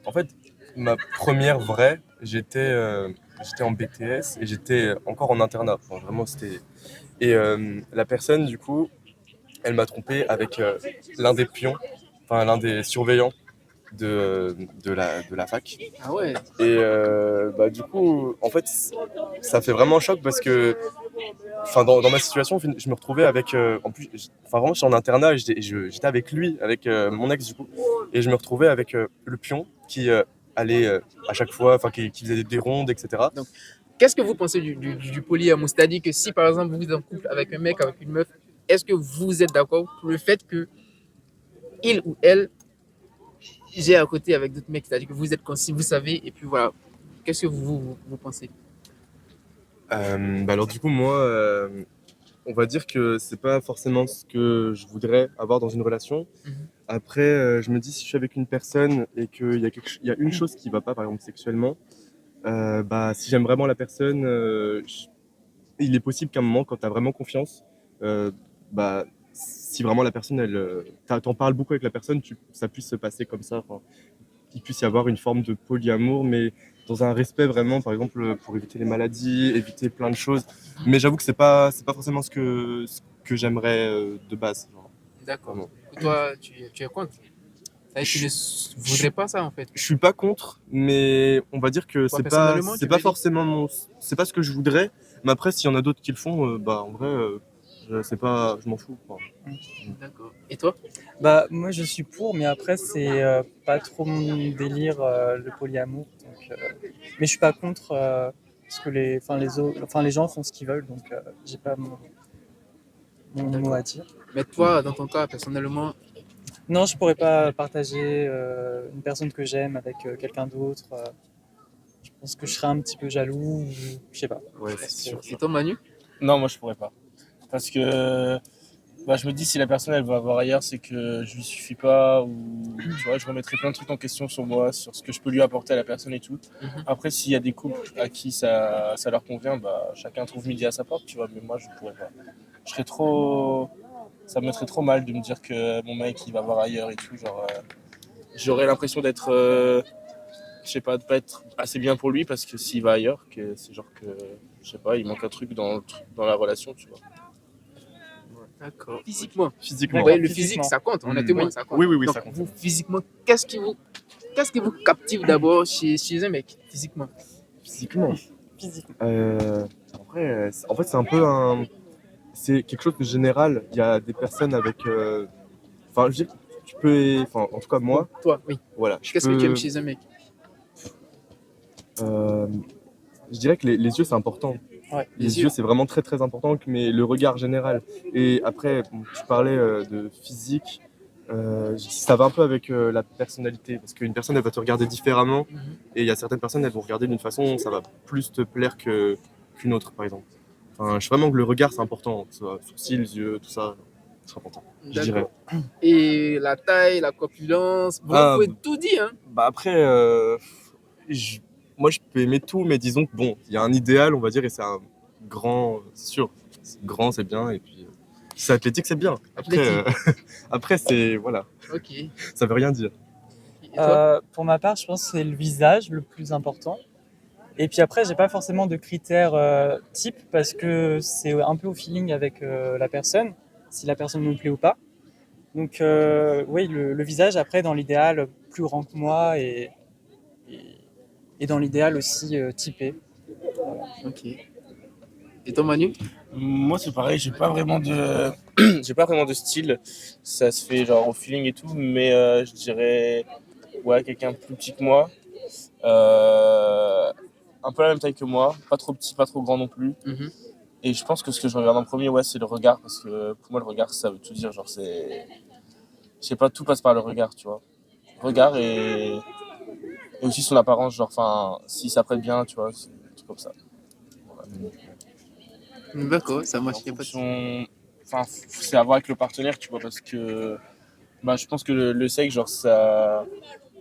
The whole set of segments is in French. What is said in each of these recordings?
En fait, ma première vraie, j'étais en BTS et j'étais encore en internat. Enfin, vraiment, c'était. Et la personne, du coup, elle m'a trompé avec l'un des pions, enfin l'un des surveillants de la fac. Ah ouais. Et bah, du coup, en fait, ça fait vraiment choc parce que, enfin, dans ma situation, je me retrouvais avec, en plus, enfin vraiment, j'étais en internat et j'étais avec lui, avec mon ex du coup, et je me retrouvais avec le pion qui allait à chaque fois, enfin, qui faisait des rondes, etc. Donc, qu'est-ce que vous pensez du polyamour? C'est-à-dire que si par exemple vous êtes en couple avec un mec, avec une meuf, est-ce que vous êtes d'accord pour le fait que il ou elle gère à côté avec d'autres mecs? C'est-à-dire que vous êtes conscient, vous savez, et puis voilà. Qu'est-ce que vous pensez? Bah alors du coup, moi, on va dire que c'est pas forcément ce que je voudrais avoir dans une relation. Mhm. Après, je me dis si je suis avec une personne et il y a une chose qui va pas, par exemple sexuellement, bah si j'aime vraiment la personne, il est possible qu'à un moment, quand tu as vraiment confiance, bah si vraiment la personne, t'en parles beaucoup avec la personne, ça puisse se passer comme ça. Enfin, qu'il puisse y avoir une forme de polyamour, mais dans un respect vraiment, par exemple, pour éviter les maladies, éviter plein de choses. Mais j'avoue que c'est pas forcément ce que j'aimerais de base. Genre, D'accord. vraiment. Toi, tu es contre. C'est-à-dire que tu Je, ne je, voudrais pas ça en fait. je suis pas contre, mais on va dire que Toi, c'est pas, personnellement, c'est tu pas veux dire? forcément c'est pas ce que je voudrais. Mais après, s'il y en a d'autres qui le font, bah en vrai, c'est pas, je m'en fous. Quoi. D'accord. Et toi? Bah, moi je suis pour, mais après c'est pas trop mon délire le polyamour. Mais je suis pas contre parce que les gens font ce qu'ils veulent, donc j'ai pas mon mot D'accord. à dire. Mais toi, dans ton cas, personnellement, Non, je pourrais pas partager une personne que j'aime avec quelqu'un d'autre. Je pense que je serais un petit peu jaloux, ou je sais pas. Ouais, Je c'est pense sûr. et toi, Manu? Non, moi je pourrais pas. Parce que bah, je me dis si la personne elle va avoir ailleurs, c'est que je lui suffis pas ou tu vois, je remettrai plein de trucs en question sur moi, sur ce que je peux lui apporter à la personne et tout. Mhm. Après, s'il y a des couples à qui ça leur convient, bah chacun trouve midi à sa porte, tu vois, mais moi je pourrais pas. Je serais trop. Ça me mettrait trop mal de me dire que mon mec il va voir ailleurs et tout. Genre, j'aurais l'impression d'être. Je sais pas, de pas être assez bien pour lui parce que s'il va ailleurs, que c'est genre que. Je sais pas, il manque un truc dans la relation, tu vois. D'accord. Physiquement. Physiquement. D'accord, Oui, le physique, physiquement. ça compte, Mm. honnêtement, ça compte. Oui, oui, oui, Donc, ça compte. vous, physiquement, qu'est-ce qui vous captive d'abord chez un mec, physiquement? Physiquement. Physiquement. Après, en fait, c'est quelque chose de général. Il y a des personnes avec, enfin, je veux dire, enfin, en tout cas Bon, moi, toi, oui. voilà, je Qu'est-ce que tu aimes peux, chez un mec? euh, je dirais que les yeux c'est important. Ouais. Les Les yeux. yeux c'est vraiment très très important, mais le regard général. Et après, bon, tu parlais de physique. Ça va un peu avec la personnalité, parce qu'une personne elle va te regarder différemment, Mhm. et il y a certaines personnes elles vont regarder d'une façon, ça va plus te plaire qu'une autre, par exemple. Enfin, je sais vraiment que le regard c'est important, que ce soit sourcils, yeux, tout ça, c'est important, je dirais. D'accord. Et la taille, la corpulence, bon, vous Ah, pouvez tout dire, hein? bah après, je- moi je peux aimer tout, mais disons que bon, il y a un idéal, on va dire, et c'est un grand, c'est sûr, c'est grand, c'est bien, et puis si c'est athlétique, c'est bien. Après, Athlétique. après c'est, voilà, Ok. ça veut rien dire. Et toi? Pour ma part, je pense que c'est le visage le plus important. Et puis après, j'ai pas forcément de critères type parce que c'est un peu au feeling avec la personne, si la personne me plaît ou pas. Donc oui, le visage après dans l'idéal plus grand que moi et, et dans l'idéal aussi typé. Ok. Et toi, Manu? Moi, c'est pareil, j'ai pas vraiment de, j'ai pas vraiment de style. Ça se fait genre au feeling et tout, mais je dirais ouais quelqu'un plus petit que moi, euh, un peu la même taille que moi, pas trop petit, pas trop grand non plus. Mhm. Et je pense que ce que je regarde en premier, ouais, c'est le regard, parce que pour moi le regard, ça veut tout dire. Genre je sais pas, tout passe par le regard, tu vois. Regard et aussi son apparence, genre enfin, s'il s'apprête bien, tu vois, c'est un truc comme ça. D'accord, ça Et marche, en y a pas de... fonction, enfin, c'est à voir avec le partenaire, tu vois, parce que bah, je pense que le sexe, genre, ça,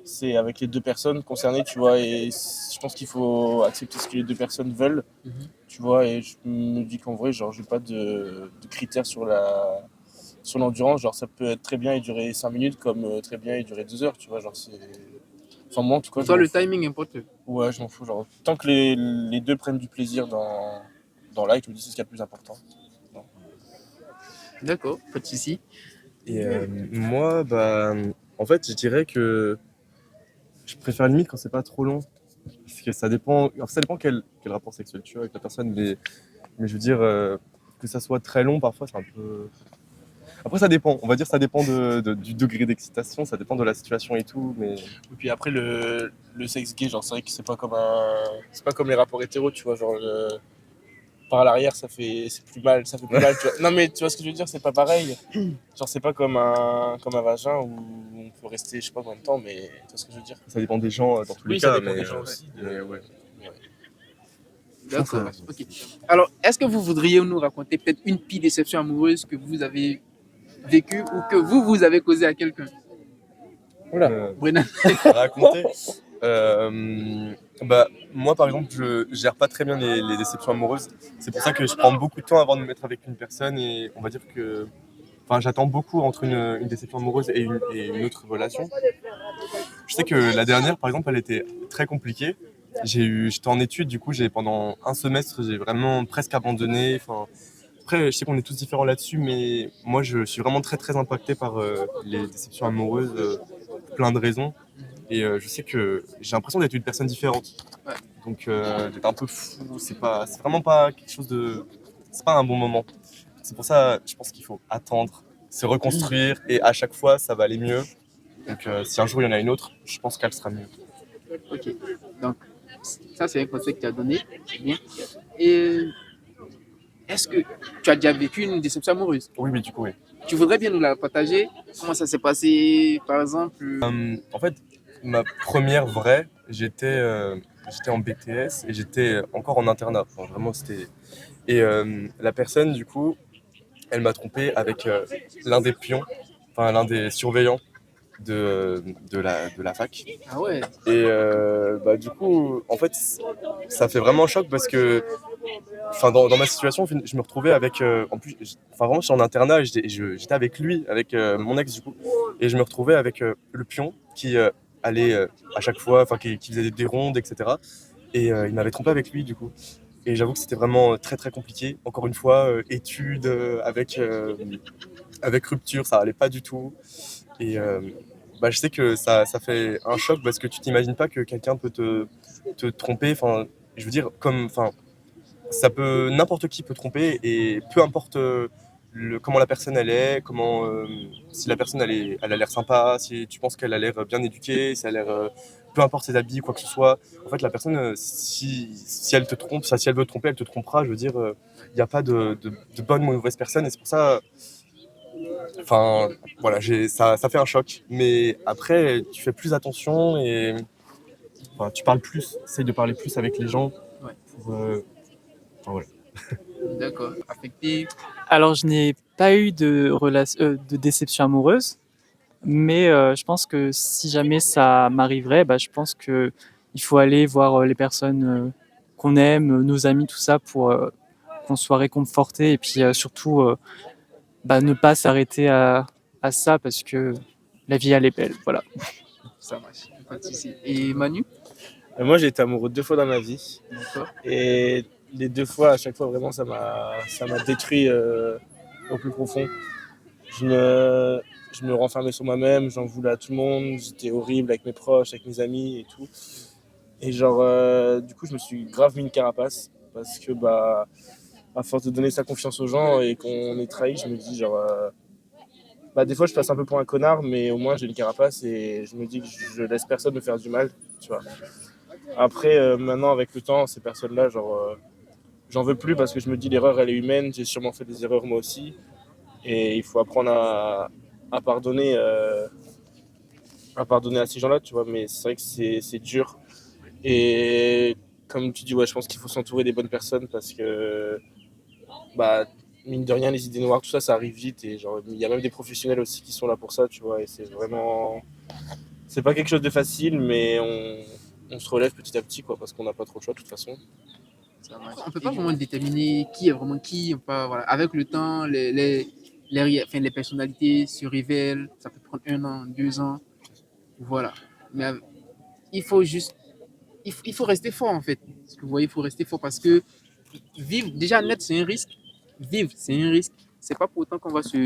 c'est avec les deux personnes concernées, tu vois, et je pense qu'il faut accepter ce que les deux personnes veulent, Mhm. tu vois, et je me dis qu'en vrai, genre, j'ai pas de critères sur l'endurance, genre, ça peut être très bien et durer 5 minutes, comme très bien et durer 2 heures, tu vois, genre, Enfin, moi, en tout cas, Toi, je le m'en fous. timing importe. Ouais, je m'en fous. Genre, tant que les deux prennent du plaisir dans l'acte, je me dis c'est ce qui est le plus important. D'accord, pas de souci. Et moi, bah, en fait, je dirais que je préfère limite quand c'est pas trop long. Parce que ça dépend, alors, ça dépend quel rapport sexuel tu as avec la personne, mais je veux dire, que ça soit très long, parfois, c'est un peu. Après, ça dépend. On va dire ça dépend du degré d'excitation, ça dépend de la situation et tout, mais. Et puis après, le sexe gay, genre, c'est vrai que c'est pas comme les rapports hétéros, tu vois. Genre, par l'arrière, c'est plus mal, ça fait plus mal, tu vois. Non, mais tu vois ce que je veux dire, c'est pas pareil. Genre, c'est pas comme un vagin où on peut rester, je sais pas combien de temps, mais tu vois ce que je veux dire. Ça dépend des gens dans tous les Oui, cas, ça dépend mais, des gens aussi. mais ouais. D'accord. Ça- Ok. Alors, est-ce que vous voudriez nous raconter peut-être une pire déception amoureuse que vous avez vécue ou que vous avez causé à quelqu'un? Brennan. Raconter. Bah, moi, par exemple, je gère pas très bien les déceptions amoureuses. C'est pour ça que je prends beaucoup de temps avant de me mettre avec une personne et on va dire que. Enfin, j'attends beaucoup entre une déception amoureuse et une autre relation. Je sais que la dernière, par exemple, elle était très compliquée. J'étais en études, du coup, pendant un semestre, j'ai vraiment presque abandonné. Enfin, après, je sais qu'on est tous différents là-dessus, mais moi, je suis vraiment très, très impacté par les déceptions amoureuses, pour plein de raisons. Et je sais que j'ai l'impression d'être une personne différente. Ouais. Donc, d'être un peu fou, c'est vraiment pas quelque chose de. C'est pas un bon moment. C'est pour ça, je pense qu'il faut attendre, se reconstruire, et à chaque fois, ça va aller mieux. Donc, si un jour il y en a une autre, je pense qu'elle sera mieux. Ok. Donc, ça, c'est un conseil que tu as donné. C'est bien. Et est-ce que tu as déjà vécu une déception amoureuse? Oui, mais du coup, oui. Tu voudrais bien nous la partager? Comment ça s'est passé, par exemple? En fait, ma première vraie, j'étais en BTS et j'étais encore en internat. Enfin, vraiment, c'était. Et la personne, du coup, elle m'a trompé avec l'un des pions, enfin l'un des surveillants de la fac. Ah ouais. Et bah, du coup, en fait, ça fait vraiment choc parce que, enfin, dans ma situation, je me retrouvais avec, en plus, enfin vraiment, je suis en internat et j'étais avec lui, avec mon ex du coup, et je me retrouvais avec le pion qui allait à chaque fois, enfin, qui faisait des rondes, etc. Et il m'avait trompé avec lui du coup. Et j'avoue que c'était vraiment très très compliqué. Encore une fois, études avec rupture, ça allait pas du tout. Et bah, je sais que ça fait un choc parce que tu t'imagines pas que quelqu'un peut te tromper. Enfin, je veux dire, enfin, n'importe qui peut tromper et peu importe comment la personne elle est, si la personne elle a l'air sympa, si tu penses qu'elle a l'air bien éduquée, si elle a l'air, peu importe ses habits, quoi que ce soit. En fait, la personne, si elle te trompe, si elle veut te tromper, elle te trompera. Je veux dire, il n'y a pas de bonne ou mauvaise personne et c'est pour ça. Enfin, voilà, ça fait un choc. Mais après, tu fais plus attention et enfin, tu parles plus, essaye de parler plus avec les gens. Ouais. Pour, enfin, voilà. D'accord. Affecté. Alors, je n'ai pas eu de déception amoureuse, mais je pense que si jamais ça m'arriverait, bah, je pense que il faut aller voir les personnes qu'on aime, nos amis, tout ça, pour qu'on soit réconforté et puis surtout bah, ne pas s'arrêter à ça parce que la vie elle est belle, voilà. Ça marche. Pas de souci. Et Manu? Moi, j'ai été amoureux 2 fois dans ma vie. D'accord. Et les 2 fois, à chaque fois, vraiment, ça m'a détruit au plus profond. Je me renfermais sur moi-même, j'en voulais à tout le monde, j'étais horrible avec mes proches, avec mes amis et tout. Et genre, du coup, je me suis grave mis une carapace parce que, bah, à force de donner sa confiance aux gens et qu'on est trahi, je me dis, genre, bah, des fois, je passe un peu pour un connard, mais au moins, j'ai une carapace et je me dis que je laisse personne me faire du mal, tu vois. Après, maintenant, avec le temps, ces personnes-là, genre, j'en veux plus parce que je me dis l'erreur, elle est humaine, j'ai sûrement fait des erreurs moi aussi. Et il faut apprendre à pardonner, à ces gens-là, tu vois. Mais c'est vrai que c'est dur. Et comme tu dis, ouais, je pense qu'il faut s'entourer des bonnes personnes parce que, bah, mine de rien, les idées noires, tout ça, ça arrive vite. Et genre, il y a même des professionnels aussi qui sont là pour ça, tu vois. Et c'est vraiment. C'est pas quelque chose de facile, mais on se relève petit à petit, quoi, parce qu'on n'a pas trop le choix de toute façon. Ça marche. On peut pas vraiment déterminer qui est vraiment qui. Voilà. Avec le temps, enfin, les personnalités se révèlent. Ça peut prendre 1 an, 2 ans. Voilà. Mais il faut juste, il faut rester fort en fait. Parce que vous voyez, il faut rester fort parce que vivre, déjà net, c'est un risque. Vivre, c'est un risque. C'est pas pour autant qu'on va se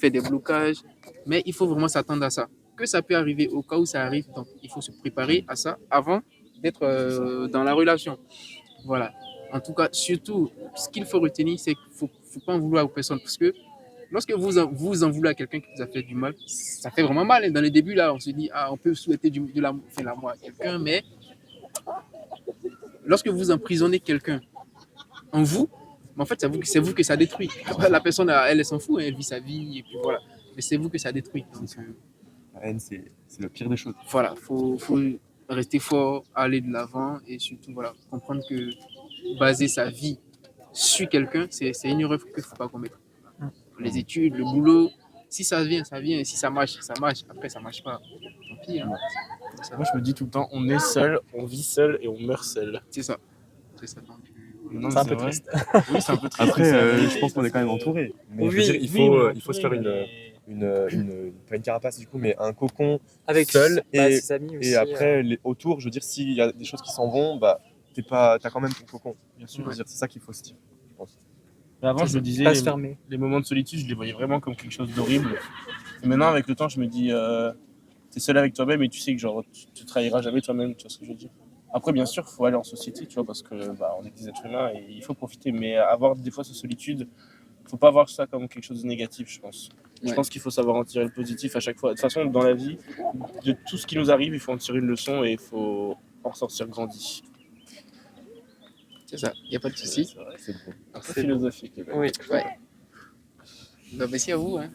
faire des blocages, mais il faut vraiment s'attendre à ça. Que ça peut arriver au cas où ça arrive, donc il faut se préparer à ça avant d'être dans la relation. Voilà. En tout cas, surtout, ce qu'il faut retenir, c'est qu'il faut pas en vouloir aux personnes parce que lorsque vous en voulez à quelqu'un qui vous a fait du mal, ça fait vraiment mal. Dans les débuts, là, on se dit, ah, on peut souhaiter de l'amour à quelqu'un, mais lorsque vous emprisonnez quelqu'un en vous, mais en fait, c'est vous que ça détruit. La personne, elle s'en fout, hein, elle vit sa vie, et puis voilà. Mais c'est vous que ça détruit. Donc, La haine, c'est le pire des choses. voilà, faut rester fort, aller de l'avant, et surtout, voilà, comprendre que baser sa vie sur quelqu'un, c'est une erreur qu'il ne faut pas commettre. Les études, le boulot, si ça vient, ça vient, et si ça marche, ça marche. Après, ça marche pas. Tant pis, hein. Ça, Moi, je me dis tout le temps, on est seul, on vit seul et on meurt seul. c'est ça. C'est ça. Donc, Non, C'est un mais peu vrai. triste. Oui, c'est un peu triste. Après, mais je pense qu'on est quand même entouré. Mais je veux Oui, dire, il faut se faire mais- pas une carapace du coup, mais un cocon Avec seul. ses amis aussi. Et après, autour, je veux dire, s'il y a des choses qui s'en vont, bah, t'as quand même ton cocon. Bien Je sûr. veux dire, c'est ça qu'il faut se dire, je pense. Mais avant, je me disais, pas se fermer. les moments de solitude, je les voyais vraiment comme quelque chose d'horrible. Et maintenant, avec le temps, je me dis, t'es seul avec toi-même et tu sais que genre, tu trahiras jamais toi-même, tu vois ce que je veux dire. Après, bien sûr, il faut aller en société, tu vois, parce que bah, on est des êtres humains et il faut profiter. Mais avoir des fois cette solitude, faut pas voir ça comme quelque chose de négatif, je pense. Je Ouais. pense qu'il faut savoir en tirer le positif à chaque fois. De toute façon, dans la vie, de tout ce qui nous arrive, il faut en tirer une leçon et il faut en ressortir grandi. c'est ça. Il n'y a pas de souci. C'est vrai, c'est beau. Un peu philosophique. Oui. Ouais. Bah, merci à vous. Hein.